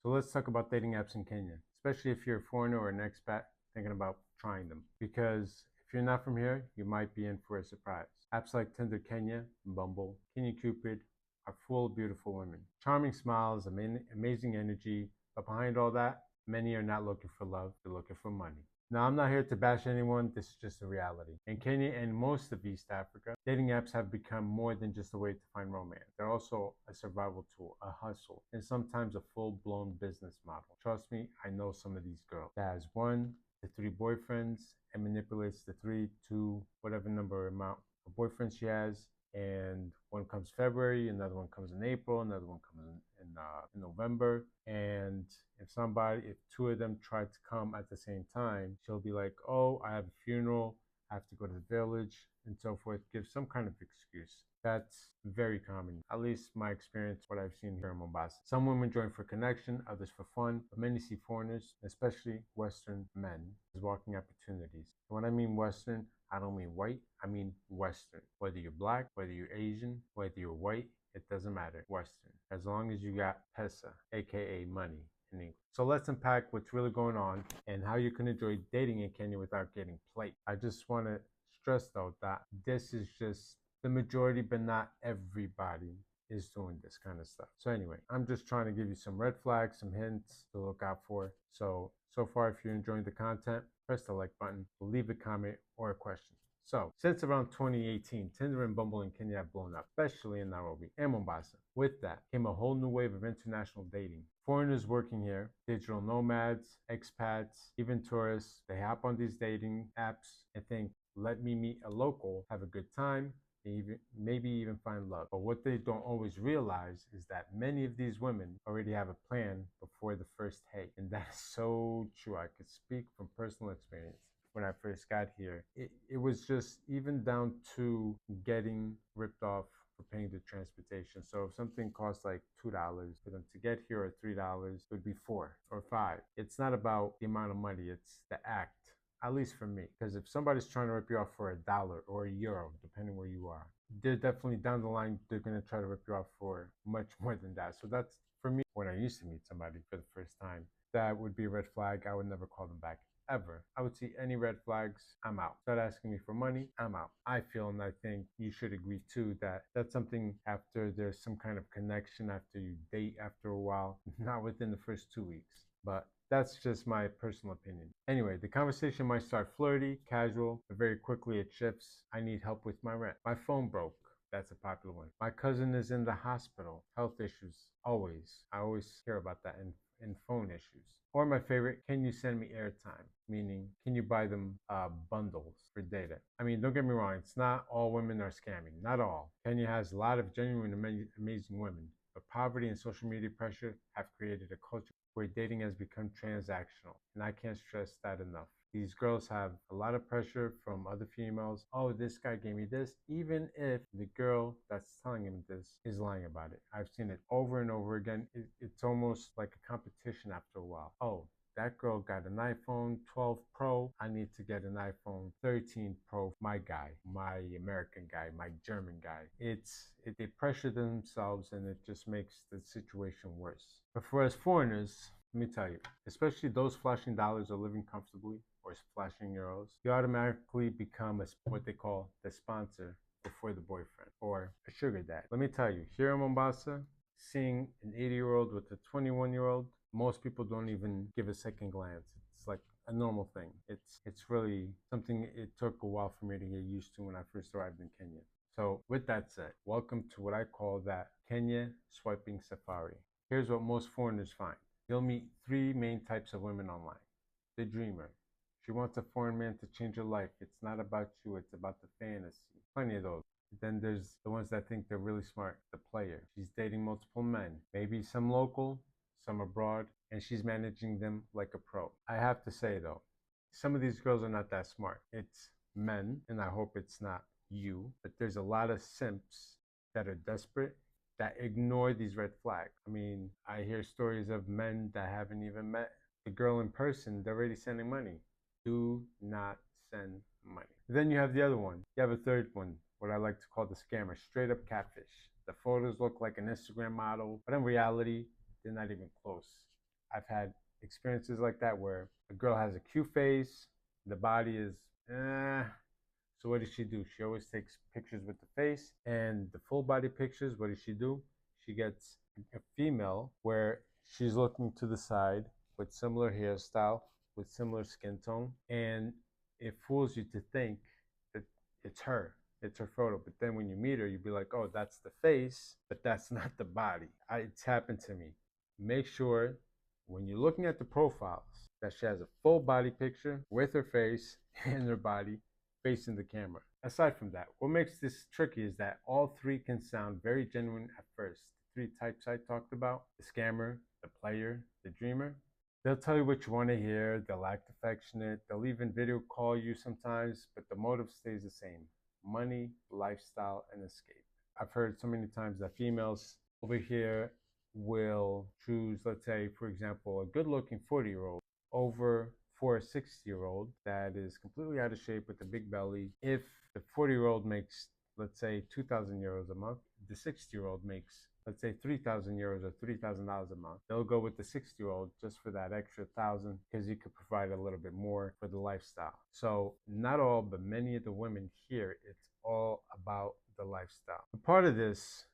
So let's talk about dating apps in Kenya, especially if you're a foreigner or an expat thinking about trying them. Because if you're not from here, you might be in for a surprise. Apps like Tinder Kenya, Bumble, KenyanCupid are full of beautiful women. Charming smiles, amazing energy, but behind all that, many are not looking for love, they're looking for money. Now, I'm not here to bash anyone, this is just a reality. In Kenya and most of East Africa, dating apps have become more than just a way to find romance. They're also a survival tool, a hustle, and sometimes a full blown business model. Trust me, I know some of these girls that has 1 to 3 boyfriends and manipulates the 3 to whatever number amount of boyfriends she has, and one comes February, another one comes in April, another one comes in November. And if 2 of them try to come at the same time, she'll be like, "Oh, I have a funeral, I have to go to the village," and so forth. Give some kind of excuse. That's very common, at least my experience, what I've seen here in Mombasa. Some women join for connection, others for fun, but many see foreigners, especially Western men, as walking opportunities. And when I mean Western, I don't mean white, I mean Western. Whether you're black, whether you're Asian, whether you're white, it doesn't matter. Western. As long as you got pesa, aka money in English. So let's unpack what's really going on and how you can enjoy dating in Kenya without getting played. I just want to stress though that this is just the majority, but not everybody is doing this kind of stuff. So anyway, I'm just trying to give you some red flags, some hints to look out for. So far, if you're enjoying the content, press the like button, leave a comment or a question. So, since around 2018, Tinder and Bumble in Kenya have blown up, especially in Nairobi and Mombasa. With that came a whole new wave of international dating. Foreigners working here, digital nomads, expats, even tourists, they hop on these dating apps and think, let me meet a local, have a good time, maybe even find love. But what they don't always realize is that many of these women already have a plan before the first hey. And that is so true. I could speak from personal experience. When I first got here, it was just even down to getting ripped off for paying the transportation. So if something costs like $2 for them to get here, or $3, it would be 4 or 5. It's not about the amount of money, it's the act. At least for me, because if somebody's trying to rip you off for $1 or €1, depending where you are, they're definitely down the line, they're going to try to rip you off for much more than that. So that's, for me, when I used to meet somebody for the first time, that would be a red flag. I would never call them back. Ever. I would see any red flags, I'm out. Start asking me for money, I'm out. I feel, and I think you should agree too, that that's something after there's some kind of connection, after you date after a while, not within the first 2 weeks. But that's just my personal opinion. Anyway, the conversation might start flirty, casual, but very quickly it shifts. I need help with my rent. My phone broke. That's a popular one. My cousin is in the hospital. Health issues. Always. I always hear about that in phone issues. Or my favorite, can you send me airtime? Meaning, can you buy them bundles for data? I mean, don't get me wrong, it's not all women are scamming. Not all. Kenya has a lot of genuine, amazing women, but poverty and social media pressure have created a culture where dating has become transactional. And I can't stress that enough. These girls have a lot of pressure from other females. Oh, this guy gave me this, even if the girl that's telling him this is lying about it. I've seen it over and over again. It's almost like a competition after a while. Oh, that girl got an iPhone 12 Pro. I need to get an iPhone 13 Pro. My guy, my American guy, my German guy. They pressure themselves and it just makes the situation worse. But for us foreigners, let me tell you, especially those flashing dollars or living comfortably or flashing euros, you automatically become what they call the sponsor before the boyfriend or a sugar dad. Let me tell you, here in Mombasa, seeing an 80-year-old with a 21-year-old, most people don't even give a second glance. It's like a normal thing. It's really something it took a while for me to get used to when I first arrived in Kenya. So with that said, welcome to what I call that Kenya swiping safari. Here's what most foreigners find. You'll meet 3 main types of women online. The dreamer. She wants a foreign man to change her life. It's not about you, it's about the fantasy. Plenty of those. Then there's the ones that think they're really smart. The player. She's dating multiple men. Maybe some local, some abroad, and she's managing them like a pro. I have to say though, some of these girls are not that smart. It's men, and I hope it's not you, but there's a lot of simps that are desperate that ignore these red flags. I mean, I hear stories of men that haven't even met the girl in person, they're already sending money. Do not send money. Then you have the other one. You have a third one, what I like to call the scammer, straight up catfish. The photos look like an Instagram model, but in reality, they're not even close. I've had experiences like that where a girl has a cute face, the body is eh. So what does she do? She always takes pictures with the face and the full body pictures. What does she do? She gets a female where she's looking to the side with similar hairstyle, with similar skin tone, and it fools you to think that it's her. It's her photo. But then when you meet her, you'd be like, oh, that's the face, but that's not the body. It's happened to me. Make sure when you're looking at the profiles that she has a full body picture with her face and her body facing the camera. Aside from that, what makes this tricky is that all three can sound very genuine at first. The three types I talked about, the scammer, the player, the dreamer, they'll tell you what you want to hear, they'll act affectionate, they'll even video call you sometimes, but the motive stays the same: money, lifestyle, and escape. I've heard so many times that females over here will choose, let's say, for example, a good looking 40-year-old over for a 60-year-old that is completely out of shape with a big belly. If the 40-year-old makes, let's say, 2,000 euros a month, the 60-year-old makes, let's say, 3,000 euros or $3,000 a month. They'll go with the 60-year-old just for that extra thousand because you could provide a little bit more for the lifestyle. So not all, but many of the women here, it's all about the lifestyle. But part of this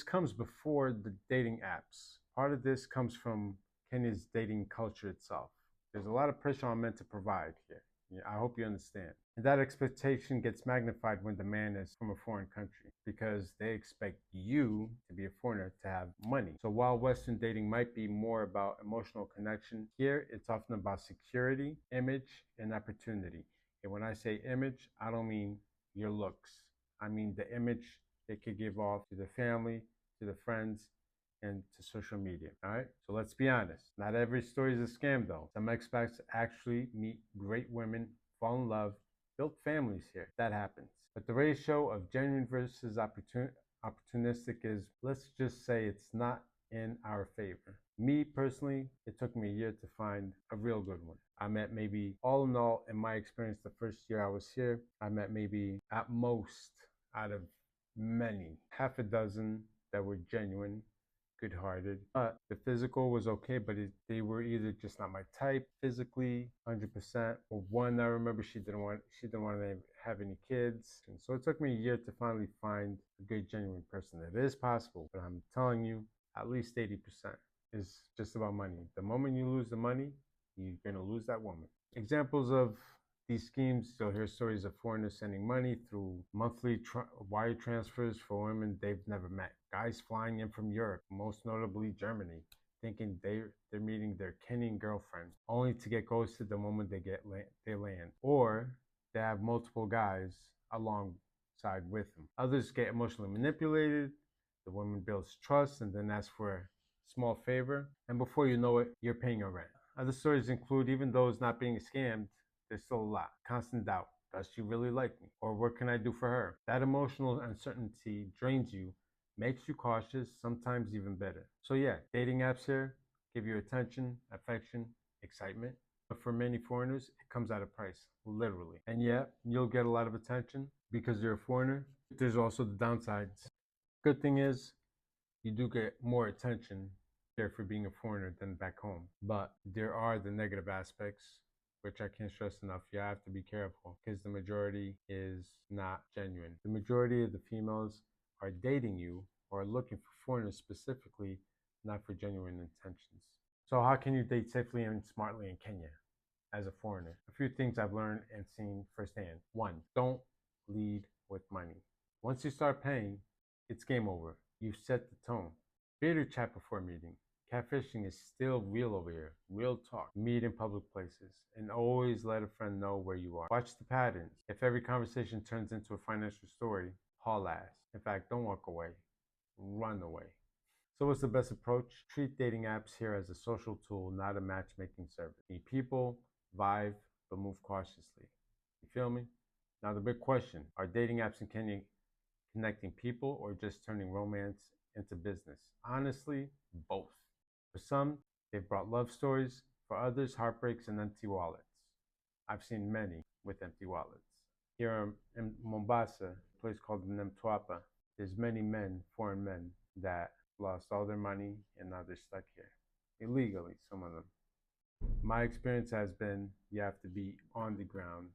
comes before the dating apps. Part of this comes from Kenya's dating culture itself. There's a lot of pressure on men to provide here. I hope you understand. And that expectation gets magnified when the man is from a foreign country because they expect you to be a foreigner to have money. So while Western dating might be more about emotional connection, here it's often about security, image, and opportunity. And when I say image, I don't mean your looks. I mean the image they could give off to the family, to the friends, and to social media. All right. So let's be honest. Not every story is a scam, though. Some expats actually meet great women, fall in love, build families here. That happens. But the ratio of genuine versus opportunistic is, let's just say, it's not in our favor. Me personally, it took me a year to find a real good one. I met maybe, all in all, in my experience, the first year I was here, I met maybe at most out of many, half a dozen that were genuine, good-hearted. But the physical was okay, but they were either just not my type physically, 100%, or one I remember she didn't want to have any kids. And so it took me a year to finally find a good, genuine person. It is possible, but I'm telling you, at least 80% is just about money. The moment you lose the money, you're gonna lose that woman. Examples of these schemes, you'll hear stories of foreigners sending money through monthly wire transfers for women they've never met. Guys flying in from Europe, most notably Germany, thinking they're meeting their Kenyan girlfriend, only to get ghosted the moment they land. Or they have multiple guys alongside with them. Others get emotionally manipulated. The woman builds trust and then asks for a small favor, and before you know it, you're paying her rent. Other stories include even those not being scammed. There's still a lot. Constant doubt. Does she really like me? Or what can I do for her? That emotional uncertainty drains you, makes you cautious, sometimes even bitter. So yeah, dating apps here give you attention, affection, excitement. But for many foreigners, it comes at a price, literally. And yeah, you'll get a lot of attention because you're a foreigner. There's also the downsides. Good thing is, you do get more attention there for being a foreigner than back home. But there are the negative aspects, which I can't stress enough. You have to be careful because the majority is not genuine. The majority of the females are dating you or looking for foreigners specifically, not for genuine intentions. So how can you date safely and smartly in Kenya as a foreigner? A few things I've learned and seen firsthand. One, don't lead with money. Once you start paying, it's game over. You've set the tone. Create chat before meeting. Catfishing is still real over here. Real talk. Meet in public places. And always let a friend know where you are. Watch the patterns. If every conversation turns into a financial story, haul ass. In fact, don't walk away. Run away. So what's the best approach? Treat dating apps here as a social tool, not a matchmaking service. Meet people, vibe, but move cautiously. You feel me? Now the big question, are dating apps in Kenya connecting people or just turning romance into business? Honestly, both. For some, they've brought love stories. For others, heartbreaks and empty wallets. I've seen many with empty wallets. Here in Mombasa, a place called Mtwapa, there's many men, foreign men, that lost all their money and now they're stuck here illegally, some of them. My experience has been you have to be on the ground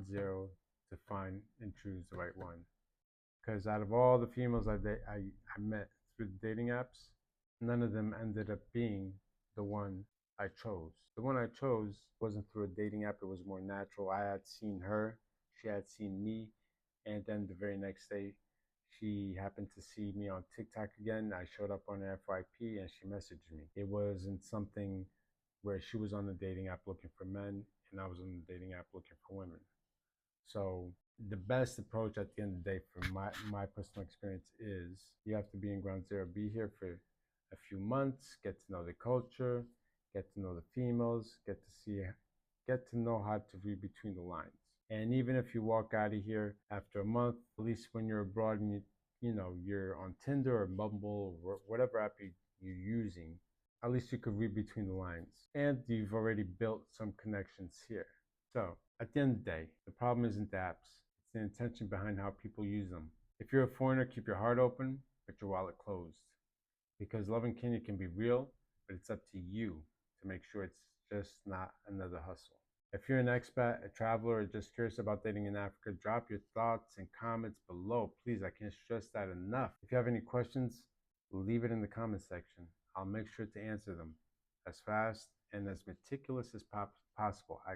zero, to find and choose the right one. Because out of all the females I met through the dating apps, none of them ended up being the one I chose. The one I chose wasn't through a dating app, it was more natural. I had seen her, she had seen me, and then the very next day, she happened to see me on TikTok again. I showed up on her FYP and she messaged me. It wasn't something where she was on the dating app looking for men and I was on the dating app looking for women. So the best approach at the end of the day, for my personal experience, is you have to be in ground zero. Be here for a few months, get to know the culture, get to know the females, get to know how to read between the lines. And even if you walk out of here after a month, at least when you're abroad and you're on Tinder or Bumble or whatever app you're using, at least you could read between the lines. And you've already built some connections here. So at the end of the day, the problem isn't the apps. It's the intention behind how people use them. If you're a foreigner, keep your heart open, but your wallet closed. Because love in Kenya can be real, but it's up to you to make sure it's just not another hustle. If you're an expat, a traveler, or just curious about dating in Africa, drop your thoughts and comments below. Please, I can't stress that enough. If you have any questions, leave it in the comment section. I'll make sure to answer them as fast and as meticulous as possible. I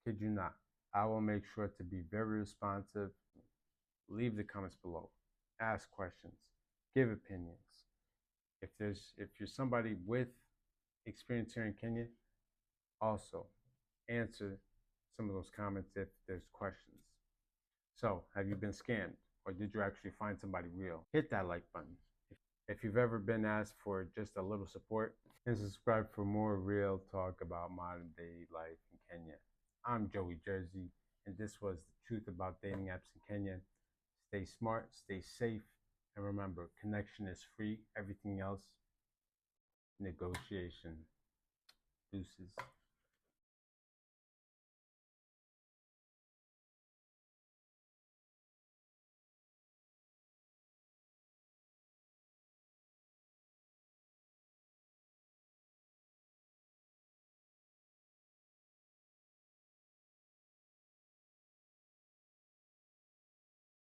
kid you not. I will make sure to be very responsive. Leave the comments below. Ask questions. Give opinions. If you're somebody with experience here in Kenya, also answer some of those comments if there's questions. So, have you been scammed, or did you actually find somebody real? Hit that like button. If you've ever been asked for just a little support, and subscribe for more real talk about modern day life in Kenya. I'm Joey Jersey, and this was the truth about dating apps in Kenya. Stay smart, stay safe, and remember, connection is free. Everything else, negotiation. Deuces.